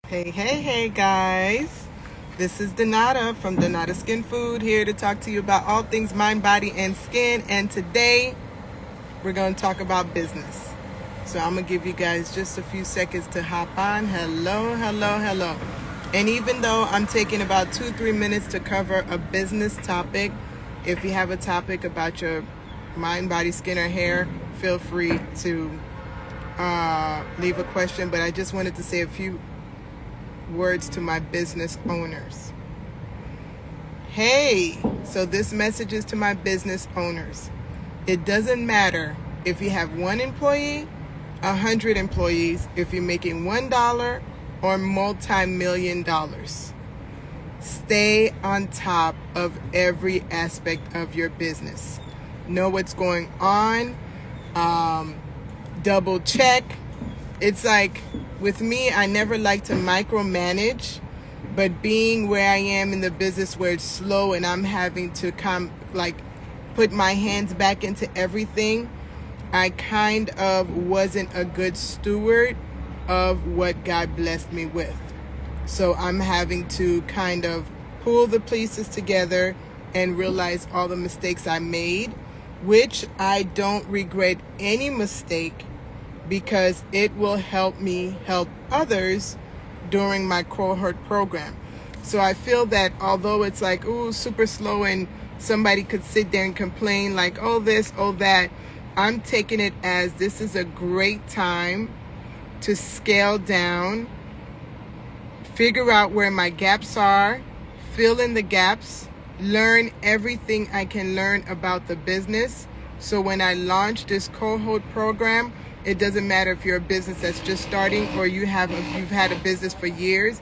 Hey guys. This is Donata from Donata Skinfood here to talk to you about all things mind, body, and skin. And today we're going to talk about business. So I'm going to give you guys just a few seconds to hop on. Hello. And even though I'm taking about 2-3 minutes to cover a business topic, if you have a topic about your mind, body, skin, or hair, feel free to leave a question. But I just wanted to say a few words to my business owners. Hey, so this message is to my business owners. It doesn't matter if you have 1 employee, 100 employees, if you're making $1 or multi-million dollars. Stay on top of every aspect of your business. Know what's going on. Double check. It's like, with me, I never like to micromanage, but being where I am in the business where it's slow and I'm having to put my hands back into everything, I kind of wasn't a good steward of what God blessed me with. So I'm having to kind of pull the pieces together and realize all the mistakes I made, which I don't regret any mistake, because it will help me help others during my cohort program. So I feel that although it's like, super slow, and somebody could sit there and complain like, oh this, oh that, I'm taking it as this is a great time to scale down, figure out where my gaps are, fill in the gaps, learn everything I can learn about the business. So when I launch this cohort program, it doesn't matter if you're a business that's just starting or you've had a business for years.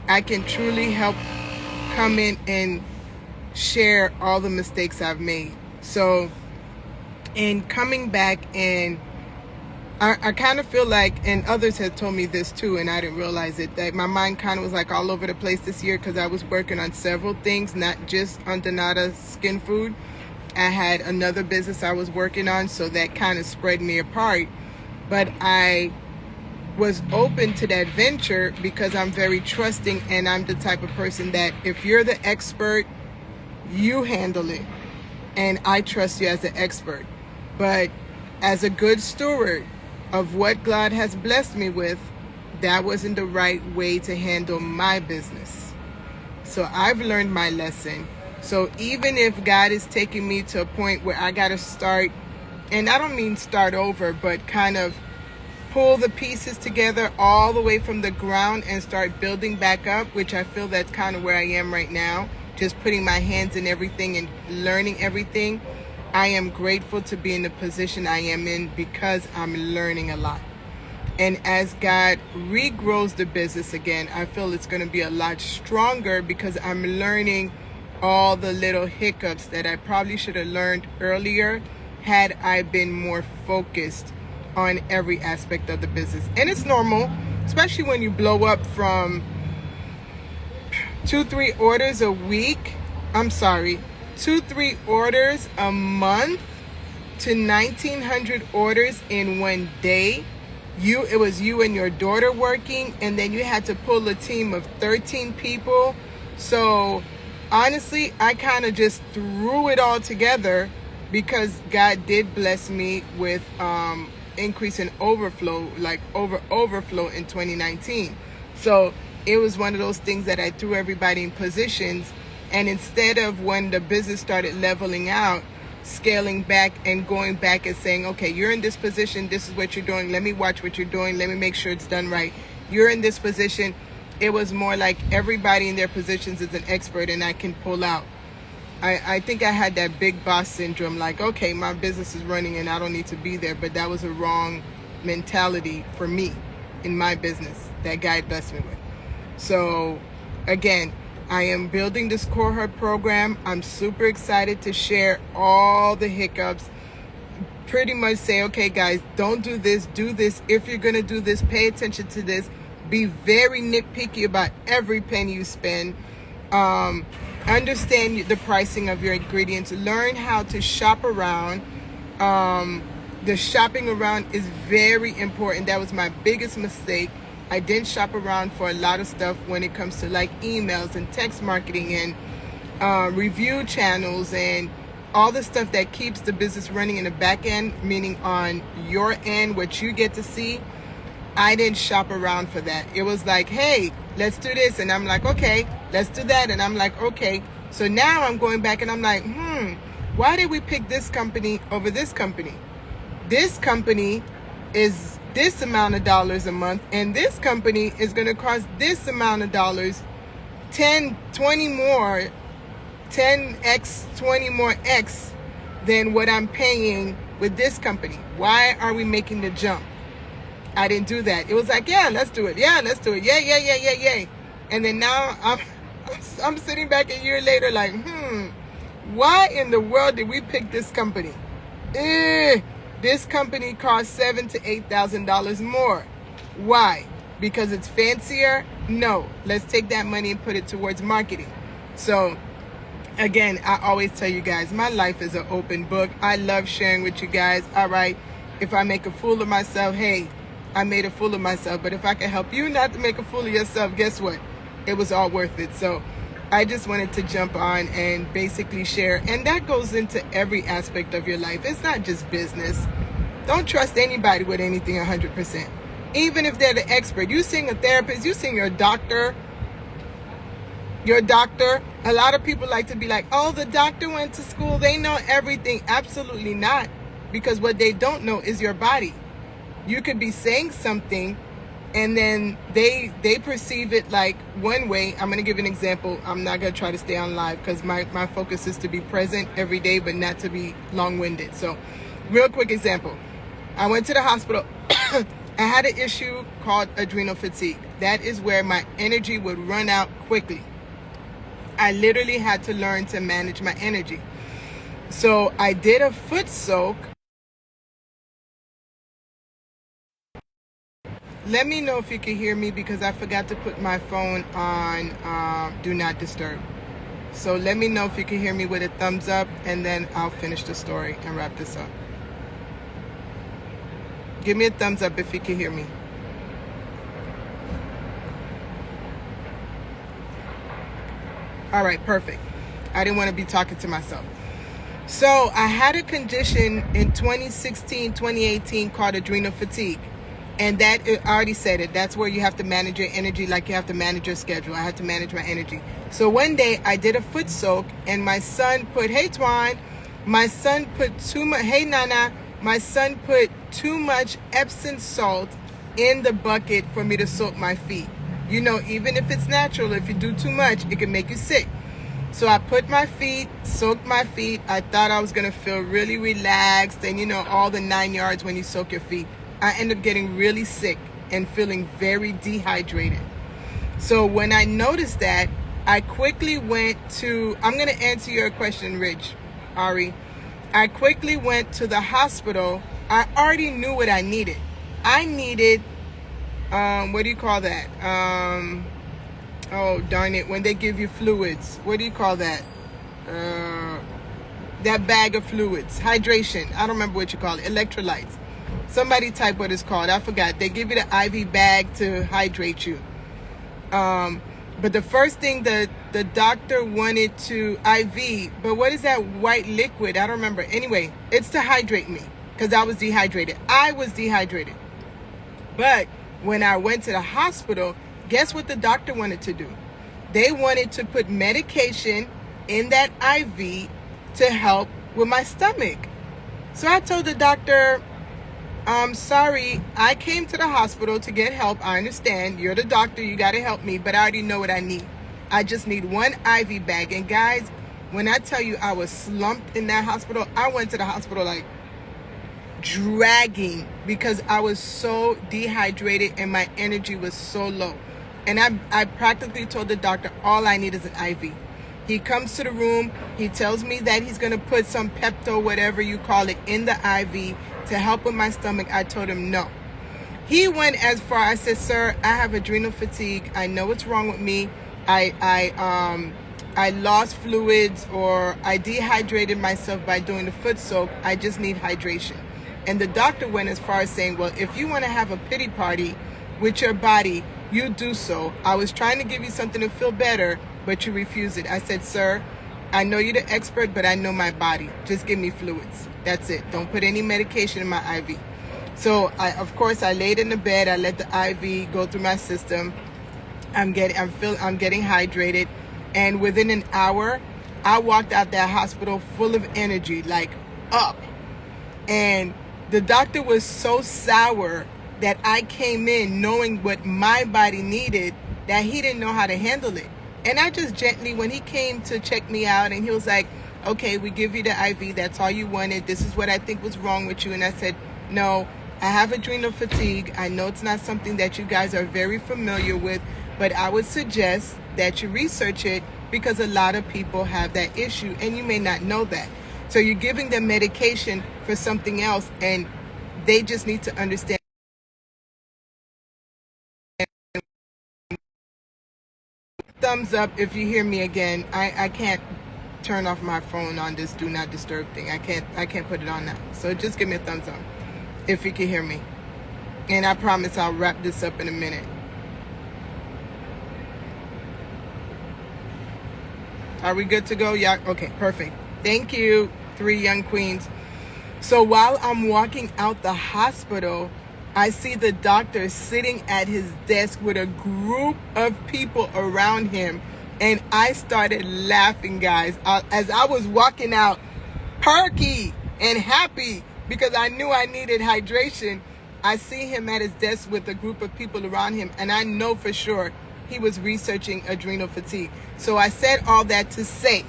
I can truly help come in and share all the mistakes I've made. So in coming back, and I kind of feel like, and others have told me this too, and I didn't realize it, that my mind kind of was like all over the place this year because I was working on several things, not just on Donata Skin Food. I had another business I was working on, so that kind of spread me apart. But I was open to that venture because I'm very trusting, and I'm the type of person that if you're the expert, you handle it. And I trust you as the expert. But as a good steward of what God has blessed me with, that wasn't the right way to handle my business. So I've learned my lesson. So even if God is taking me to a point where I got to start, and I don't mean start over, but kind of pull the pieces together all the way from the ground and start building back up, which I feel that's kind of where I am right now, just putting my hands in everything and learning everything. I am grateful to be in the position I am in because I'm learning a lot. And as God regrows the business again, I feel it's going to be a lot stronger because I'm learning all the little hiccups that I probably should have learned earlier had I been more focused on every aspect of the business. And it's normal, especially when you blow up from 2-3 orders a week. 2-3 orders a month to 1,900 orders in one day. It was you and your daughter working, and then you had to pull a team of 13 people. So honestly, I kind of just threw it all together because God did bless me with increase in overflow, like overflow in 2019. So it was one of those things that I threw everybody in positions, and instead of when the business started leveling out, scaling back and going back and saying, okay, you're in this position, this is what you're doing, let me watch what you're doing, let me make sure it's done right. You're in this position. It was more like everybody in their positions is an expert and I can pull out. I think I had that big boss syndrome, like, okay, my business is running and I don't need to be there, but that was a wrong mentality for me in my business that God blessed me with. So again, I am building this cohort program. I'm super excited to share all the hiccups, pretty much say, okay guys, don't do this, do this. If you're going to do this, pay attention to this. Be very nitpicky about every penny you spend. Understand the pricing of your ingredients. Learn how to shop around. The shopping around is very important. That was my biggest mistake. I didn't shop around for a lot of stuff when it comes to like emails and text marketing and review channels and all the stuff that keeps the business running in the back end, meaning on your end, what you get to see. I didn't shop around for that. It was like, hey, let's do this. And I'm like, okay, let's do that. And I'm like, okay. So now I'm going back and I'm like, why did we pick this company over this company? This company is this amount of dollars a month, and this company is going to cost this amount of dollars, 10, 20 more, 10x, 20 more x than what I'm paying with this company. Why are we making the jump? I didn't do that. It was like, yeah, let's do it. Yeah, let's do it. Yeah. And then now I'm sitting back a year later like, why in the world did we pick this company? This company costs $7,000 to $8,000 more. Why? Because it's fancier? No. Let's take that money and put it towards marketing. So again, I always tell you guys, my life is an open book. I love sharing with you guys. All right. If I make a fool of myself, hey, I made a fool of myself. But if I can help you not to make a fool of yourself, guess what? It was all worth it. So I just wanted to jump on and basically share. And that goes into every aspect of your life. It's not just business. Don't trust anybody with anything 100%. Even if they're the expert. You seeing a therapist, you seeing your doctor. A lot of people like to be like, oh, the doctor went to school, they know everything. Absolutely not. Because what they don't know is your body. You could be saying something and then they perceive it like one way. I'm going to give an example. I'm not going to try to stay on live because my focus is to be present every day, but not to be long-winded. So real quick example. I went to the hospital. I had an issue called adrenal fatigue. That is where my energy would run out quickly. I literally had to learn to manage my energy. So I did a foot soak. Let me know if you can hear me because I forgot to put my phone on Do Not Disturb. So let me know if you can hear me with a thumbs up, and then I'll finish the story and wrap this up. Give me a thumbs up if you can hear me. All right, perfect. I didn't want to be talking to myself. So I had a condition in 2016, 2018 called adrenal fatigue. And that, I already said it, that's where you have to manage your energy like you have to manage your schedule. I had to manage my energy. So one day I did a foot soak and my son put, hey Twan, my son put too much, hey Nana, my son put too much Epsom salt in the bucket for me to soak my feet. You know, even if it's natural, if you do too much, it can make you sick. So I put my feet, soaked my feet. I thought I was going to feel really relaxed and, you know, all the 9 yards when you soak your feet. I ended up getting really sick and feeling very dehydrated. So when I noticed that, I quickly went to, I'm going to answer your question, Rich, Ari. I quickly went to the hospital. I already knew what I needed. I needed, what do you call that? Oh, darn it. When they give you fluids, what do you call that? That bag of fluids, hydration. I don't remember what you call it. Electrolytes. Somebody type what it's called. I forgot. They give you the IV bag to hydrate you. But the first thing the doctor wanted to IV, but what is that white liquid? I don't remember. Anyway, it's to hydrate me because I was dehydrated. I was dehydrated. But when I went to the hospital, guess what the doctor wanted to do? They wanted to put medication in that IV to help with my stomach. So I told the doctor, I'm sorry, I came to the hospital to get help. I understand. You're the doctor. You got to help me. But I already know what I need. I just need one IV bag. And guys, when I tell you I was slumped in that hospital, I went to the hospital like dragging because I was so dehydrated and my energy was so low. And I practically told the doctor, all I need is an IV. He comes to the room. He tells me that he's going to put some Pepto, whatever you call it, in the IV to help with my stomach. I told him no. He went as far. I said, sir, I have adrenal fatigue. I know what's wrong with me. I lost fluids or I dehydrated myself by doing the foot soak. I just need hydration. And the doctor went as far as saying, well, if you want to have a pity party with your body, you do so. I was trying to give you something to feel better, but you refused it. I said, sir, I know you're the expert, but I know my body. Just give me fluids. That's it. Don't put any medication in my IV. So of course, I laid in the bed. I let the IV go through my system. I'm getting hydrated, and within an hour, I walked out that hospital full of energy, like up. And the doctor was so sour that I came in knowing what my body needed, that he didn't know how to handle it. And I just gently, when he came to check me out, and he was like, okay, we give you the IV. That's all you wanted. This is what I think was wrong with you. And I said, no, I have adrenal fatigue. I know it's not something that you guys are very familiar with, but I would suggest that you research it, because a lot of people have that issue and you may not know that. So you're giving them medication for something else, and they just need to understand. Thumbs up if you hear me again. I can't turn off my phone on this do not disturb thing. I can't put it on now. So just give me a thumbs up if you can hear me. And I promise I'll wrap this up in a minute. Are we good to go? Yeah, okay, perfect. Thank you, 3 young queens. So while I'm walking out the hospital, I see the doctor sitting at his desk with a group of people around him. And I started laughing, guys, as I was walking out, perky and happy, because I knew I needed hydration. I see him at his desk with a group of people around him, and I know for sure he was researching adrenal fatigue. So I said all that to say,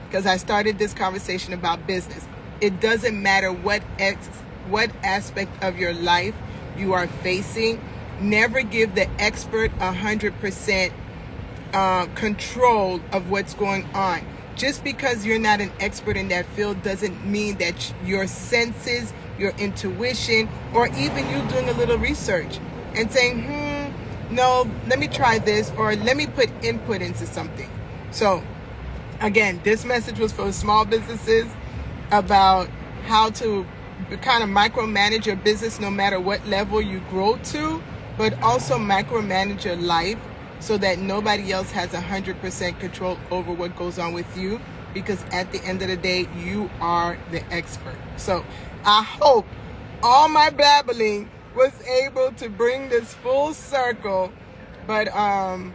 because I started this conversation about business, it doesn't matter what aspect of your life you are facing. Never give the expert 100% control of what's going on. Just because you're not an expert in that field doesn't mean that your senses, your intuition, or even you doing a little research and saying, no, let me try this, or let me put input into something. So again, this message was for small businesses about how to kind of micromanage your business no matter what level you grow to, but also micromanage your life so that nobody else has 100% control over what goes on with you, because at the end of the day, you are the expert. So I hope all my babbling was able to bring this full circle, but I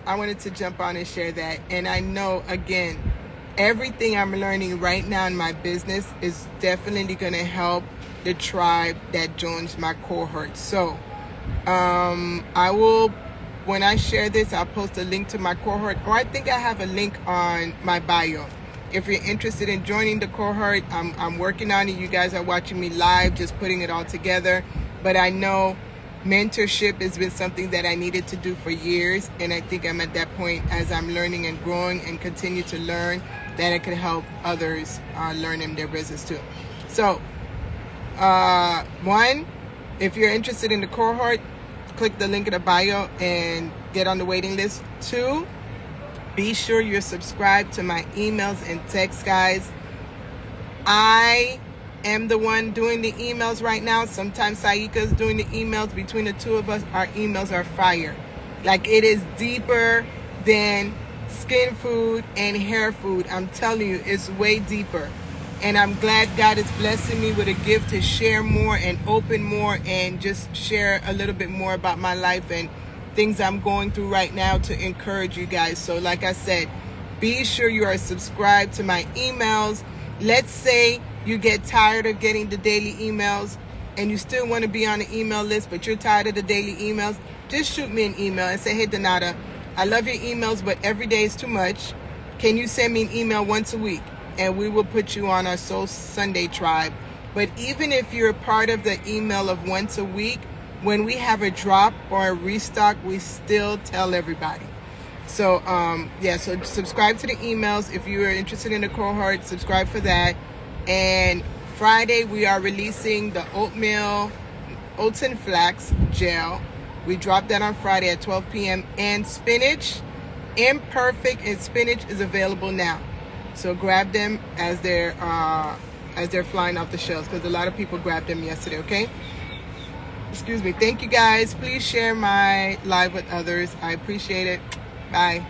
wanted to jump on and share that. And I know, again, everything I'm learning right now in my business is definitely going to help the tribe that joins my cohort. So I will, when I share this, I'll post a link to my cohort, or I think I have a link on my bio. If you're interested in joining the cohort, I'm working on it. You guys are watching me live, just putting it all together. But I know mentorship has been something that I needed to do for years. And I think I'm at that point, as I'm learning and growing and continue to learn, that I can help others learn in their business too. So, 1, if you're interested in the cohort, click the link in the bio and get on the waiting list. 2, be sure you're subscribed to my emails and texts, guys. I am the one doing the emails right now. Sometimes Saika's doing the emails. Between the two of us, our emails are fire. Like, it is deeper than Skinfood and Hairfood. I'm telling you, it's way deeper. And I'm glad God is blessing me with a gift to share more and open more and just share a little bit more about my life and things I'm going through right now to encourage you guys. So like I said, be sure you are subscribed to my emails. Let's say you get tired of getting the daily emails and you still want to be on the email list, but you're tired of the daily emails. Just shoot me an email and say, hey, Donata, I love your emails, but every day is too much. Can you send me an email once a week? And we will put you on our Soul Sunday tribe. But even if you're a part of the email of once a week, when we have a drop or a restock, we still tell everybody. So, so subscribe to the emails. If you are interested in the cohort, subscribe for that. And Friday, we are releasing the oats and flax gel. We dropped that on Friday at 12 p.m. And spinach, imperfect and spinach is available now. So grab them as they're flying off the shelves, because a lot of people grabbed them yesterday, okay? Excuse me. Thank you guys. Please share my live with others. I appreciate it. Bye.